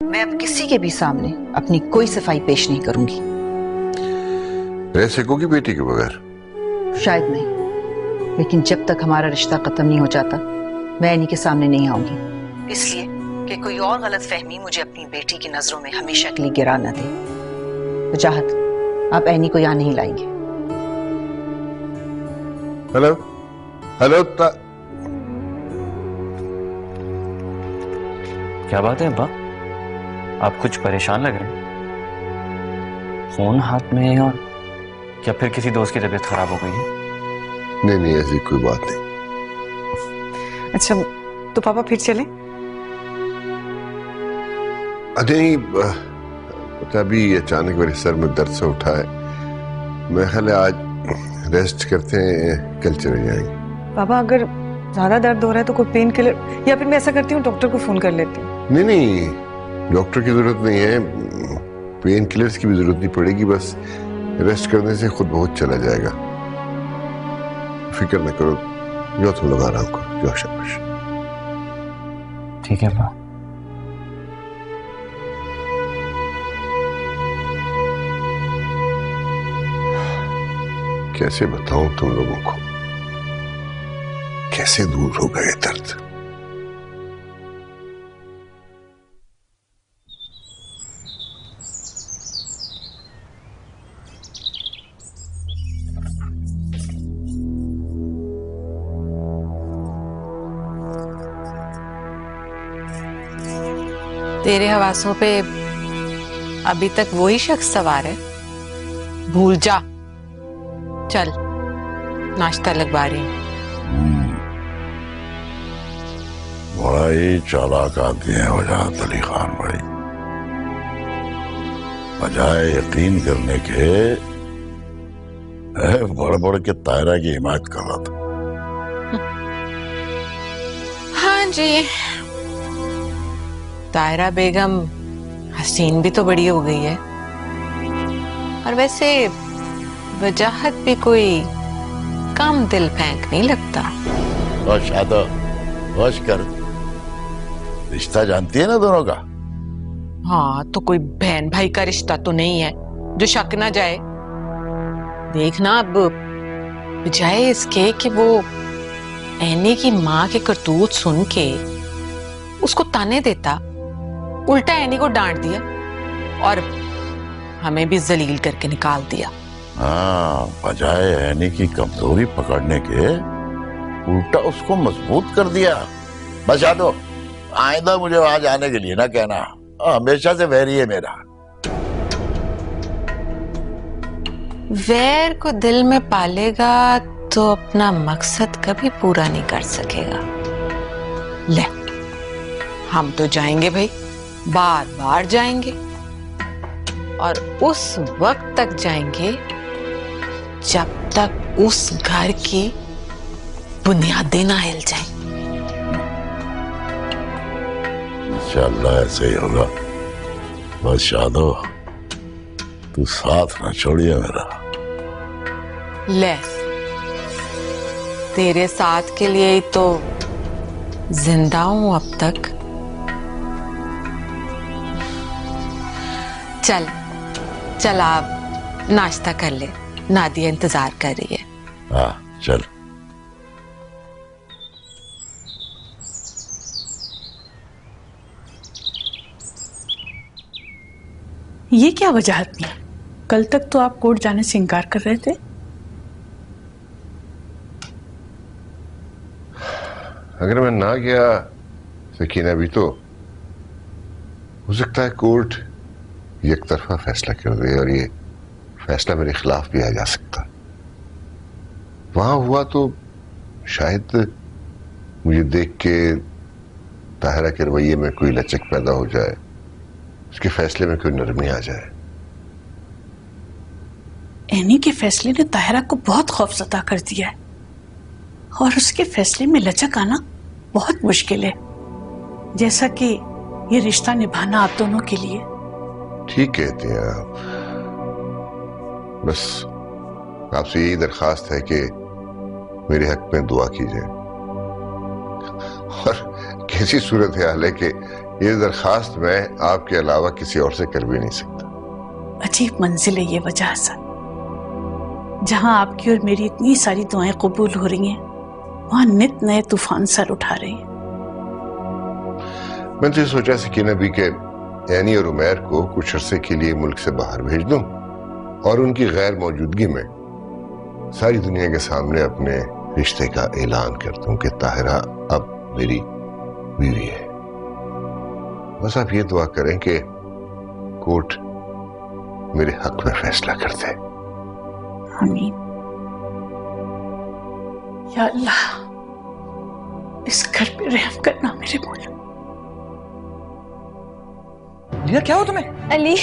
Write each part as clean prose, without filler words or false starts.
मैं अब किसी के भी सामने अपनी कोई सफाई पेश नहीं करूंगी। रह सकोगी बेटी के बगैर? शायद नहीं, लेकिन जब तक हमारा रिश्ता खत्म नहीं हो जाता मैं एनी के सामने नहीं आऊंगी, इसलिए कि कोई और गलत फहमी मुझे अपनी बेटी की नजरों में हमेशा के लिए गिरा न दे। तो चाहत आप एनी को यहां नहीं लाएंगे। Hello hello. क्या बात है अब्बा, आप कुछ परेशान लग रहे हैं? फोन हाथ में है और क्या फिर किसी दोस्त की तबीयत खराब हो गई है? नहीं नहीं, ऐसी कोई बात नहीं। अच्छा तो पापा फिर चले? नहीं, पता अभी अचानक मेरे सर में दर्द से उठा है। मैं ख्याल आज रेस्ट करते हैं, कल चले जाएंगे। पापा अगर ज्यादा दर्द हो रहा है तो कोई पेन किलर, या फिर मैं ऐसा करती हूँ डॉक्टर को फोन कर लेती हूँ। नहीं नहीं, डॉक्टर की जरूरत नहीं है, पेन किलर्स की भी जरूरत नहीं पड़ेगी, बस रेस्ट करने से खुद बहुत चला जाएगा। फिक्र न करो, जो तुम लोग आराम करो, जो शाबाश। ठीक है अब्बा। कैसे बताऊं तुम लोगों को, कैसे दूर हो गए दर्द। तेरे हवासों पे अभी तक वही शख्स सवार है? भूल जा, चल नाश्ता लगवा रही हूं। बड़ा ही चालाक आदमी है वजाहत अली खान भाई। बजाय यकीन करने के बढ़ बढ़ के तायरा की हिमायत कर रहा था। हाँ जी, तायरा बेगम हसीन भी तो बड़ी हो गई है, और वैसे वजाहत भी कोई कम दिल फेंक नहीं लगता। और शादा होश कर, रिश्ता जानती है ना दोनों का। हाँ तो कोई बहन भाई का रिश्ता तो नहीं है जो शक ना जाए। देखना अब बजाय इसके कि वो एनी की माँ के करतूत सुन के उसको ताने देता, उल्टा एनी को डांट दिया और हमें भी जलील करके निकाल दिया। हाँ, बजाय एनी की कमजोरी पकड़ने के उल्टा उसको मजबूत कर दिया। बस यादो, आइंदा मुझे वहां जाने के लिए ना कहना, हमेशा से वैरी है मेरा। वैर को दिल में पालेगा तो अपना मकसद कभी पूरा नहीं कर सकेगा। ले, हम तो जाएंगे भाई, बार बार जाएंगे, और उस वक्त तक जाएंगे जब तक उस घर की बुनियादें ना हिल जाएं। इंशाअल्लाह ऐसे ही होगा। बस शादो, तू साथ ना छोड़िए मेरा। ले, तेरे साथ के लिए ही तो जिंदा हूं अब तक। चल चल, आप नाश्ता कर ले, नादिया इंतजार कर रही है। हाँ चल। ये क्या वजह थी? कल तक तो आप कोर्ट जाने से इनकार कर रहे थे। अगर मैं ना गया सकीना भी तो हो सकता है कोर्ट एक तरफा फैसला कर दे और ये फैसला मेरे खिलाफ भी आ जा सकता। वहां हुआ तो शायद मुझे देख के ताहिरा के रवैये में कोई लचक पैदा हो जाए, उसके फैसले में कोई नरमी आ जाए। एनी के फैसले ने ताहिरा को बहुत खौफजदा कर दिया है, और उसके फैसले में लचक आना बहुत मुश्किल है, जैसा कि ये रिश्ता निभाना आप दोनों के लिए। ठीक कहते हैं आप। बस आपसे यही दरखास्त है कि मेरे हक में दुआ कीजिए, और कैसी सूरत हाल है कि ये दरखास्त मैं आपके अलावा किसी और से कर भी नहीं सकता। अजीब मंजिल है ये वजह से, जहां आपकी और मेरी इतनी सारी दुआएं कबूल हो रही हैं, वहां नित नए तूफान सर उठा रहे हैं। मैंने तो ये सोचा सकीना भी कि एनी और उमैर को कुछ अरसे के लिए मुल्क से बाहर भेज दूं और उनकी गैर मौजूदगी में सारी दुनिया के सामने अपने रिश्ते का ऐलान कर दूं कि ताहिरा अब मेरी बीवी है। बस आप ये दुआ करें कि कोर्ट मेरे हक में फैसला कर दे। आमीन। या अल्लाह, इस घर पे रहम करना मेरे मौला। लीना क्या हो तुम्हें? अली,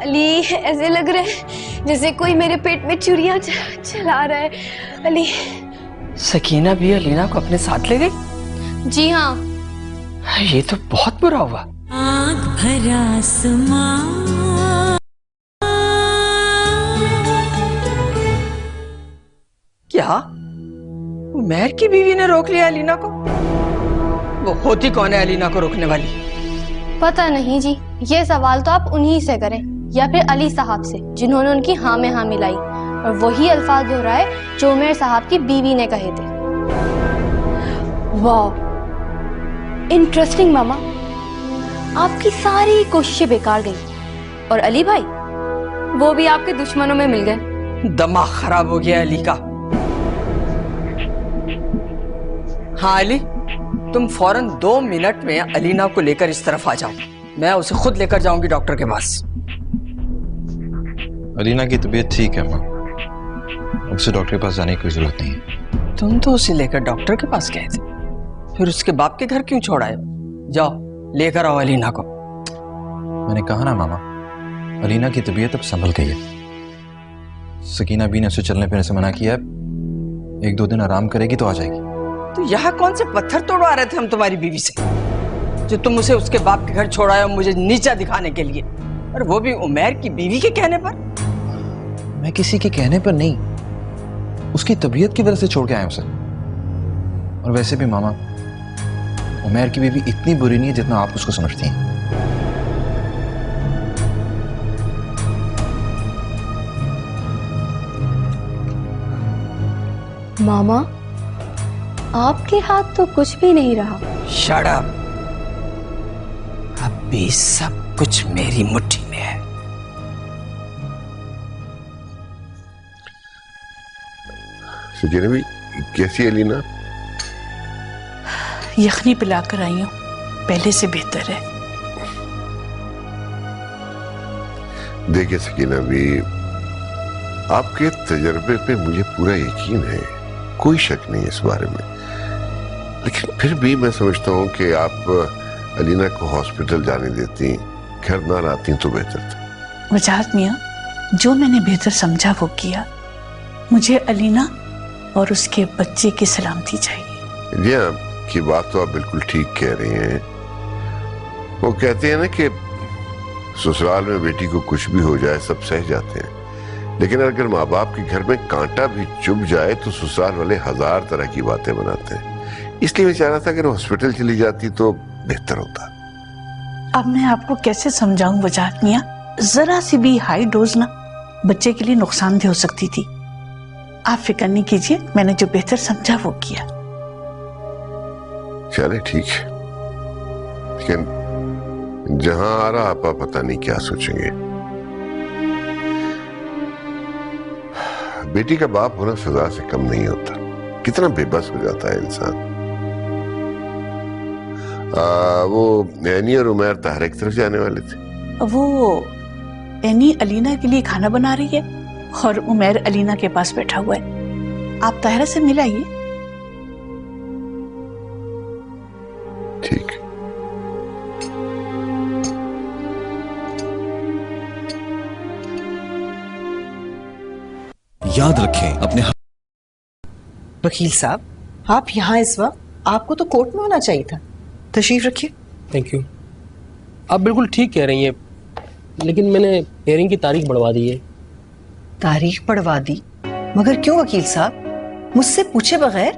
अली ऐसे लग रहा है जैसे कोई मेरे पेट में चुरियां चला रहा है। अली। सकीना भी अलीना को अपने साथ ले गई? जी हाँ। ये तो बहुत बुरा हुआ। आँख भरा आसमां। क्या उमैर की बीवी ने रोक लिया अलीना को? वो होती कौन है अलीना को रोकने वाली? पता नहीं जी, ये सवाल तो आप उन्हीं से करें या फिर अली साहब से, जिन्होंने उनकी हाँ में हाँ मिलाई और वही अल्फाज दोहराए जो उमैर साहब की बीवी ने कहे थे। वाह, इंटरेस्टिंग मामा। आपकी सारी कोशिशें बेकार गई और अली भाई वो भी आपके दुश्मनों में मिल गए। दिमाग खराब हो गया अली का। हाँ अली, तुम फौरन 2 मिनट में अलीना को लेकर इस तरफ आ जाओ। मैं उसे खुद लेकर जाऊंगी डॉक्टर के पास। अलीना की तबीयत ठीक है माँ, उसे डॉक्टर के पास जाने की कोई जरूरत नहीं है। तुम तो उसे लेकर डॉक्टर के पास गए थे, फिर उसके बाप के घर क्यों छोड़ आए? जाओ लेकर आओ अलीना को। मैंने कहा ना मामा, अलीना की तबीयत अब संभल गई है। सकीना भी ने उसे चलने फिरने से मना किया है, 1-2 दिन आराम करेगी तो आ जाएगी। तो यहाँ कौन से पत्थर तोड़वा रहे थे हम तुम्हारी बीवी से, जो तुम उसे उसके बाप के घर छोड़ाए मुझे नीचा दिखाने के लिए, और वो भी उमैर की बीवी के कहने पर? मैं किसी के कहने पर नहीं, उसकी तबीयत की वजह से छोड़ के आया उसे। और वैसे भी मामा, उमैर की बीवी इतनी बुरी नहीं है जितना आप उसको समझती हैं। मामा, आपके हाथ तो कुछ भी नहीं रहा। Shut up. अब भी सब कुछ मेरी मुट्ठी में है। सकीना भी कैसी है अलीना? यखनी पिलाकर आई हूं, पहले से बेहतर है। देखिए सकीना भी, आपके तजर्बे पे मुझे पूरा यकीन है, कोई शक नहीं इस बारे में, लेकिन फिर भी मैं समझता हूं कि आप अलीना को हॉस्पिटल जाने देती, घर ना लाती तो बेहतर था। वजाहत मियां, जो मैंने बेहतर समझा वो किया। मुझे अलीना और उसके बच्चे की सलामती चाहिए। जी हाँ, की बात तो आप बिल्कुल ठीक कह रही हैं। वो कहते हैं ना कि ससुराल में बेटी को कुछ भी हो जाए सब सह जाते हैं, लेकिन अगर माँ बाप के घर में कांटा भी चुभ जाए तो ससुराल वाले 1000 तरह की बातें बनाते हैं। इसलिए मैं चाह रहा था अगर हॉस्पिटल चली जाती तो बेहतर होता। अब मैं आपको कैसे समझाऊं वजाहत मियां, जरा सी भी हाई डोज ना बच्चे के लिए नुकसानदेह हो सकती थी। आप फिक्र नहीं कीजिए, मैंने जो बेहतर समझा वो किया। चले ठीक है, लेकिन जहां आ रहा आपा पता नहीं क्या सोचेंगे। बेटी का बाप होना सजा से कम नहीं होता, कितना बेबस हो जाता है इंसान। वो एनी और उमैर ताहिरा की तरफ जाने वाले थे। वो एनी अलीना के लिए खाना बना रही है और उमैर अलीना के पास बैठा हुआ है। आप ताहिरा से मिलाइए। ठीक। याद रखें अपने। वकील साहब, आप यहाँ इस वक्त, आपको तो कोर्ट में होना चाहिए था। तशरीफ रखिए। Thank you. आप बिल्कुल ठीक कह रही हैं, लेकिन मैंने हियरिंग की तारीख बढ़वा दी है। तारीख बढ़वा दी? मगर क्यों वकील साहब, मुझसे पूछे बगैर?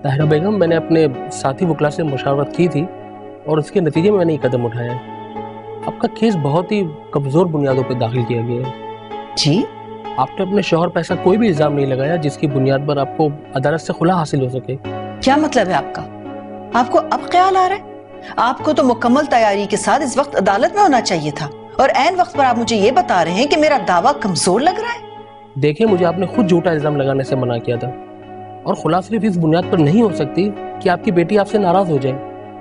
ताहिरा बेगम, मैंने अपने साथी वकला से मुशावरत की थी और उसके नतीजे में मैंने ये कदम उठाया है। आपका केस बहुत ही कमजोर बुनियादों पर दाखिल किया गया है। जी? आपने अपने शौहर पर ऐसा कोई भी इल्जाम नहीं लगाया जिसकी बुनियाद पर आपको अदालत से खुला हासिल हो सके। क्या मतलब है आपका? आपको अब ख्याल आ रहा है? आपको तो मुकम्मल तैयारी के साथ इस वक्त अदालत में होना चाहिए था, और ऐन वक्त पर आप मुझे ये बता रहे हैं कि मेरा दावा कमजोर लग रहा है। देखिए, मुझे आपने खुद झूठा इल्जाम लगाने से मना किया था, और खुला सिर्फ इस बुनियाद पर नहीं हो सकती कि आपकी बेटी आपसे नाराज हो जाए।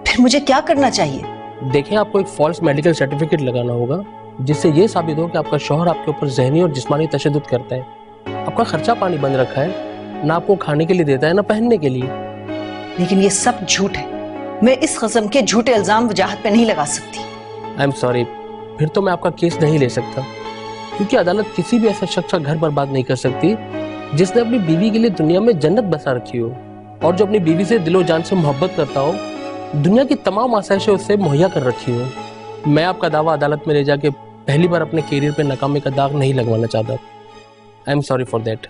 फिर मुझे क्या करना चाहिए? देखिए, आपको एक फॉल्स मेडिकल सर्टिफिकेट लगाना होगा जिससे ये साबित हो कि आपका शौहर आपके ऊपर ज़हनी और जिस्मानी तशद्दुद करता है। आपका खर्चा पानी बंद रखा है, ना आपको खाने के लिए देता है ना पहनने के लिए। लेकिन ये सब झूठ है। मैं इस किस्म के झूठे इल्जाम वजाहत पे नहीं लगा सकती। आई एम सॉरी, फिर तो मैं आपका केस नहीं ले सकता, क्योंकि अदालत किसी भी ऐसे शख्स का घर बर्बाद नहीं कर सकती जिसने अपनी बीवी के लिए दुनिया में जन्नत बसा रखी हो, और जो अपनी बीवी से दिलो जान से मोहब्बत करता हो, दुनिया की तमाम आसाइशें उससे मुहैया कर रखी हो। मैं आपका दावा अदालत में ले जाके पहली बार अपने कैरियर पे नाकामी का दाग नहीं लगवाना चाहता। I am sorry for that.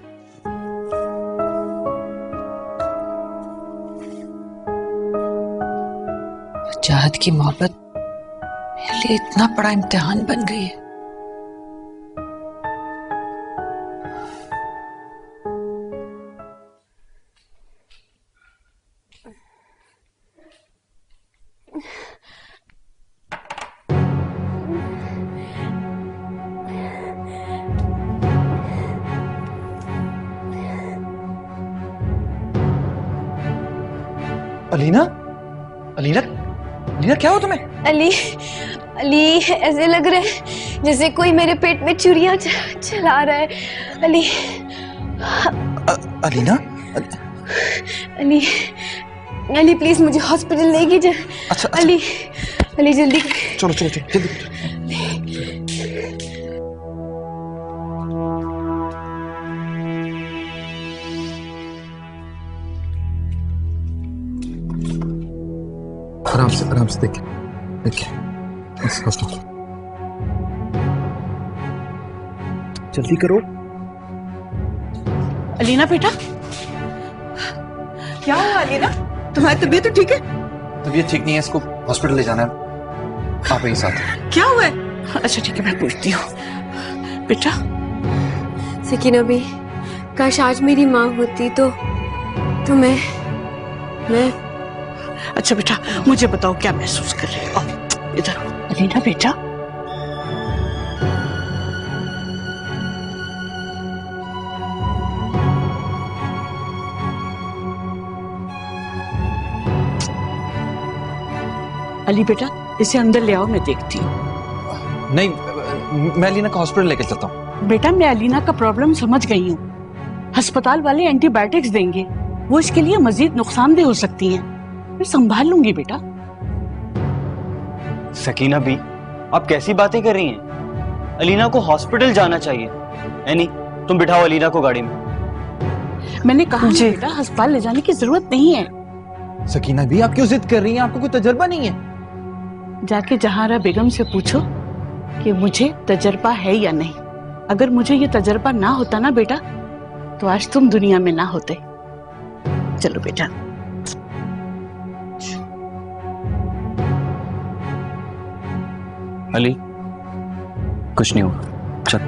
चाहत की मोहब्बत मेरे लिए इतना बड़ा इम्तिहान बन गई है। अलीना, अलीना, अलीना क्या हो तुम्हें? अली, अली ऐसे लग रहा है जैसे कोई मेरे पेट में चुरियां चला रहा है। अली, अलीना, अली, अली प्लीज मुझे हॉस्पिटल लेके जा। अच्छा, अली, अली जल्दी चलो चलो चलो जल्दी। आराम से देखिए देखिए, जल्दी करो। अलीना बेटा, क्या हुआ अलीना? तुम्हारी तबीयत तो ठीक है? तबीयत ठीक नहीं है, इसको हॉस्पिटल ले जाना है। आप यही साथ। क्या हुआ है? अच्छा ठीक है, मैं पूछती हूँ। बेटा सकीना भी, काश आज मेरी माँ होती तो मैं अच्छा बेटा, मुझे बताओ क्या महसूस कर रही हो? इधर अलीना बेटा। अली बेटा, इसे अंदर ले आओ, मैं देखती हूँ। नहीं, मैं अलीना को हॉस्पिटल लेकर चलता हूँ। बेटा, मैं अलीना का प्रॉब्लम समझ गई हूँ। अस्पताल वाले एंटीबायोटिक्स देंगे, वो इसके लिए मजीद नुकसानदेह हो सकती हैं। मैं संभाल लूंगी बेटा। सकीना भी, आप कैसी बातें कर रही हैं? अलीना को हॉस्पिटल जाना चाहिए। एनी, तुम बिठाओ अलीना को गाड़ी में। मैंने कहा बेटा, अस्पताल ले जाने की जरूरत नहीं है। सकीना भी, आप क्यों जिद कर रही हैं? आपको कोई तजर्बा नहीं है? जाके जहारा बेगम से पूछो कि मुझे तजर्बा है या नहीं। अगर मुझे ये तजर्बा ना होता ना बेटा, तो आज तुम दुनिया में ना होते। चलो बेटा। अली, कुछ नहीं होगा, चल।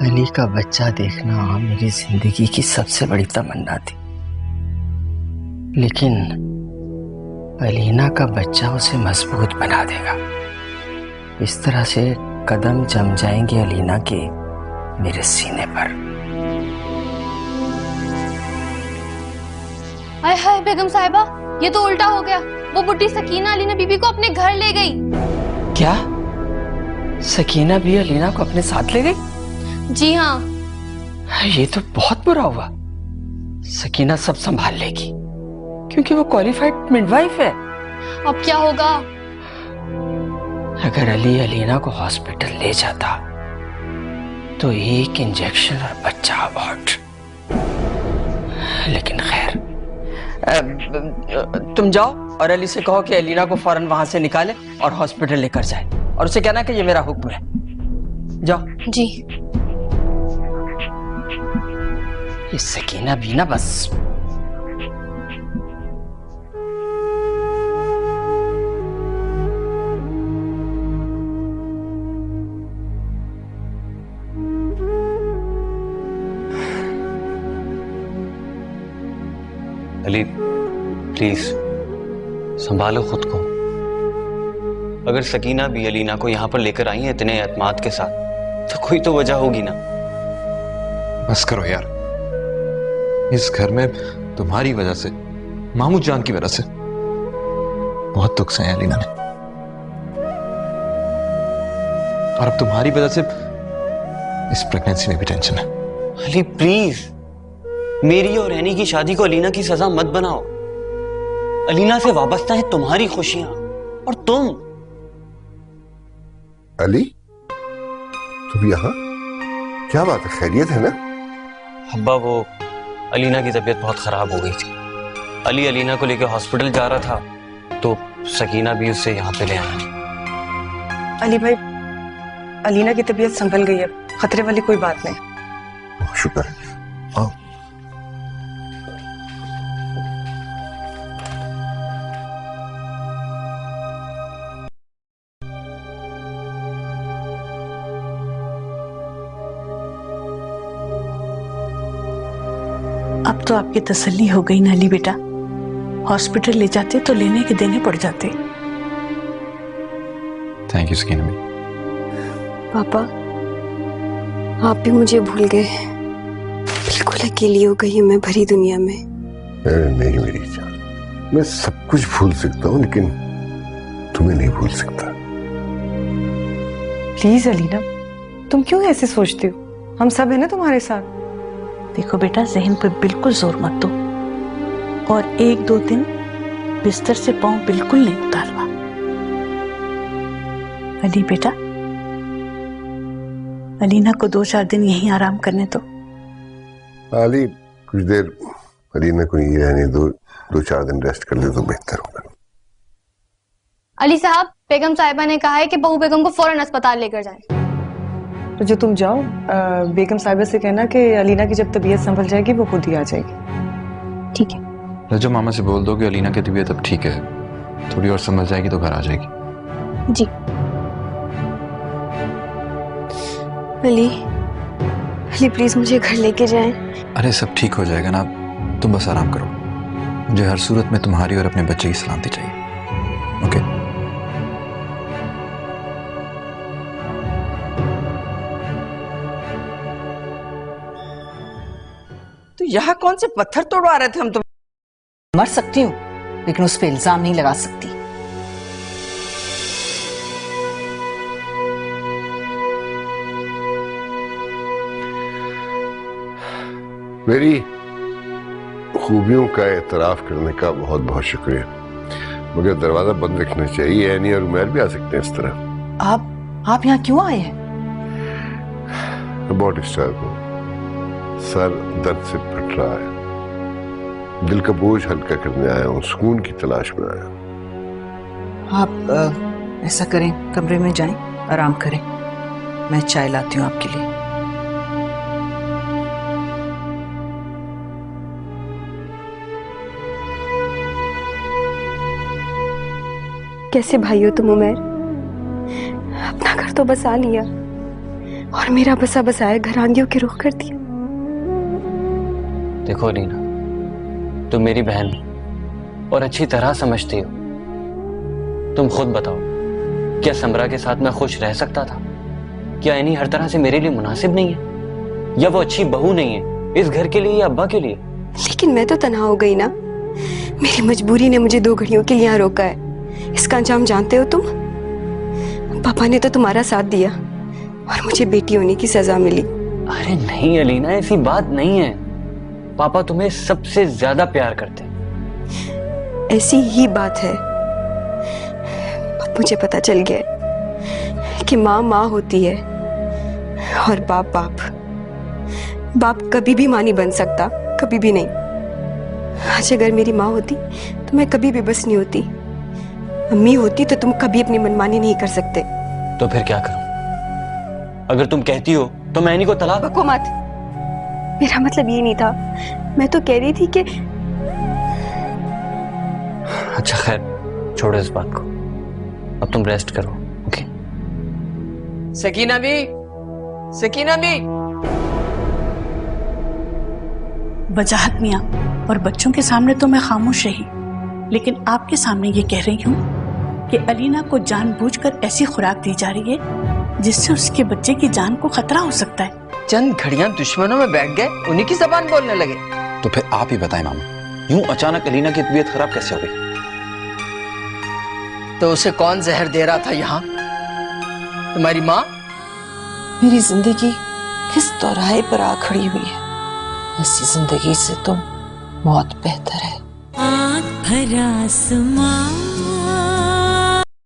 अली का बच्चा देखना मेरी जिंदगी की सबसे बड़ी तमन्ना थी, लेकिन अलीना का बच्चा उसे मजबूत बना देगा। इस तरह से कदम जम जाएंगे अलीना के मेरे सीने पर। हाय हाय बेगम साहिबा, ये तो उल्टा हो गया। वो बुढ़ी सकीना अलीना बीबी को अपने घर ले गई। क्या? सकीना भी अलीना को अपने साथ ले गई? जी हाँ। ये तो बहुत बुरा हुआ। सकीना सब संभाल लेगी, क्योंकि वो क्वालिफाइड मिडवाइफ है। अब क्या होगा? अगर अली अलीना को हॉस्पिटल ले जाता तो एक इंजेक्शन और बच्चा अबॉर्ट। लेकिन खैर, तुम जाओ और अली से कहो कि अलीना को फौरन वहां से निकाले और हॉस्पिटल लेकर जाए, और उसे कहना कि ये मेरा हुक्म है। जाओ। जी। सकीना भी ना बस। अली प्लीज संभालो खुद को। अगर सकीना भी अलीना को यहां पर लेकर आई है इतने एतमाद के साथ, तो कोई तो वजह होगी ना। बस करो यार, इस घर में तुम्हारी वजह से, महमूद जान की वजह से बहुत दुख सहे अलीना ने, और अब तुम्हारी वजह से इस प्रेगनेंसी में भी टेंशन है। अली प्लीज, मेरी और एनी की शादी को अलीना की सजा मत बनाओ। अलीना से वाबस्ता है तुम्हारी खुशियां, और तुम। अली, तुम यहाँ? क्या बात है, खैरियत है ना? अब्बा, वो अलीना की तबीयत बहुत खराब हो गई थी। अली अलीना को लेकर हॉस्पिटल जा रहा था, तो सकीना भी उससे यहाँ पे ले आया। अली भाई, अलीना की तबीयत संभल गई है, खतरे वाली कोई बात नहीं। शुक्र है। आओ। अब तो आपकी तसल्ली हो गई ना अली बेटा। हॉस्पिटल ले जाते तो लेने के देने पड़ जाते। थैंक यू सकीना भी। पापा, आप भी मुझे भूल गए। बिल्कुल अकेली हो गई हूँ मैं भरी दुनिया में। नहीं मेरी जान, मैं सब कुछ भूल सकता हूँ, लेकिन तुम्हें नहीं भूल सकता। प्लीज अलीना, तुम क्यों ऐसे सोचती हो? हम सब है ना तुम्हारे साथ। देखो बेटा, जहन पर बिल्कुल जोर मत दो, और 1-2 दिन बिस्तर से पांव बिल्कुल नहीं उतारना। अली बेटा, अलीना को 2-4 दिन यहीं आराम करने दो। अली, कुछ देर अलीना को यहीं रहने दो, 2-4 दिन रेस्ट कर ले तो बेहतर होगा। अली साहब, बेगम साहिबा ने कहा है कि बहू बेगम को फौरन अस्पताल लेकर जाएं। तो जो तुम जाओ, बेगम साहिबा से कहना कि अलीना की जब तबीयत संभल जाएगी वो खुद ही आ जाएगी। ठीक है। रजो मामा से बोल दो कि अलीना की तबीयत अब ठीक है, थोड़ी और संभल जाएगी तो घर आ जाएगी। जी। अली प्लीज मुझे घर लेके जाएं। अरे सब ठीक हो जाएगा ना, तुम बस आराम करो। मुझे हर सूरत में तुम्हारी और अपने बच्चे की सलामती चाहिए। ओके? तो यहाँ कौन से पत्थर तोड़वा रहे थे हम? तो मर सकती हूँ, लेकिन उस पर इल्जाम नहीं लगा सकती। मेरी खूबियों का एतराफ करने का बहुत बहुत शुक्रिया, मगर दरवाजा बंद रखना चाहिए। एनी और उमैर भी आ सकते हैं इस तरह। आप यहाँ क्यों आए हैं? बहुत डिस्टर्ब हूँ, सर दर्द से फट रहा है, दिल का बोझ हल्का करने आया हूँ, सुकून की तलाश में आया हूँ। आप ऐसा करें, कमरे में जाएं, आराम करें, मैं चाय लाती हूँ आपके लिए। कैसे भाई हो तुम उमैर? अपना घर तो बसा लिया और मेरा बसा बसाया घर आंधियों के रुख कर दिया। देखो रीना, तुम मेरी बहन हो और अच्छी तरह समझती हो। तुम खुद बताओ, क्या समरा के साथ मैं खुश रह सकता था? क्या एनी हर तरह से मेरे लिए मुनासिब नहीं है, या वो अच्छी बहू नहीं है इस घर के लिए या अब्बा के लिए? लेकिन मैं तो तन्हा हो गई ना। मेरी मजबूरी ने मुझे 2 घड़ियों के लिए यहाँ रोका है। इसका अंजाम जानते हो तुम? पापा ने तो तुम्हारा साथ दिया और मुझे बेटी होने की सजा मिली। अरे नहीं अलीना, ऐसी बात नहीं है। पापा तुम्हें सबसे ज्यादा प्यार करते हैं। ऐसी ही बात है। अब मुझे पता चल गया कि माँ माँ होती है और बाप बाप। बाप कभी भी माँ नहीं बन सकता, कभी भी नहीं। आज अगर मेरी माँ होती तो मैं कभी भी बस नहीं होती। अम्मी होती तो तुम कभी अपनी मनमानी नहीं कर सकते। तो फिर क्या करूं? अगर तुम कहती हो तो मैं एनी को तलाक। बको मत। मेरा मतलब ये नहीं था। मैं तो कह रही थी कि अच्छा खैर, छोड़ो इस बात को, अब तुम रेस्ट करो। ओके? सकीना भी, सकीना भी। वजाहत मियाँ, और बच्चों के सामने तो मैं खामोश रही, लेकिन आपके सामने ये कह रही हूँ कि अलीना को जानबूझकर ऐसी खुराक दी जा रही है जिससे उसके बच्चे की जान को खतरा हो सकता है। चंद घड़ियां दुश्मनों में बैठ गए, उन्हीं की जबान बोलने लगे। तो फिर आप ही बताएं मामा, यूं अचानक अलीना की तबीयत खराब कैसे हो गई? तो उसे कौन जहर दे रहा था यहाँ? तुम्हारी माँ? मेरी जिंदगी किस दौराहे पर आ खड़ी हुई है। ऐसी जिंदगी से तो मौत बेहतर है। आँख भरा आसमां।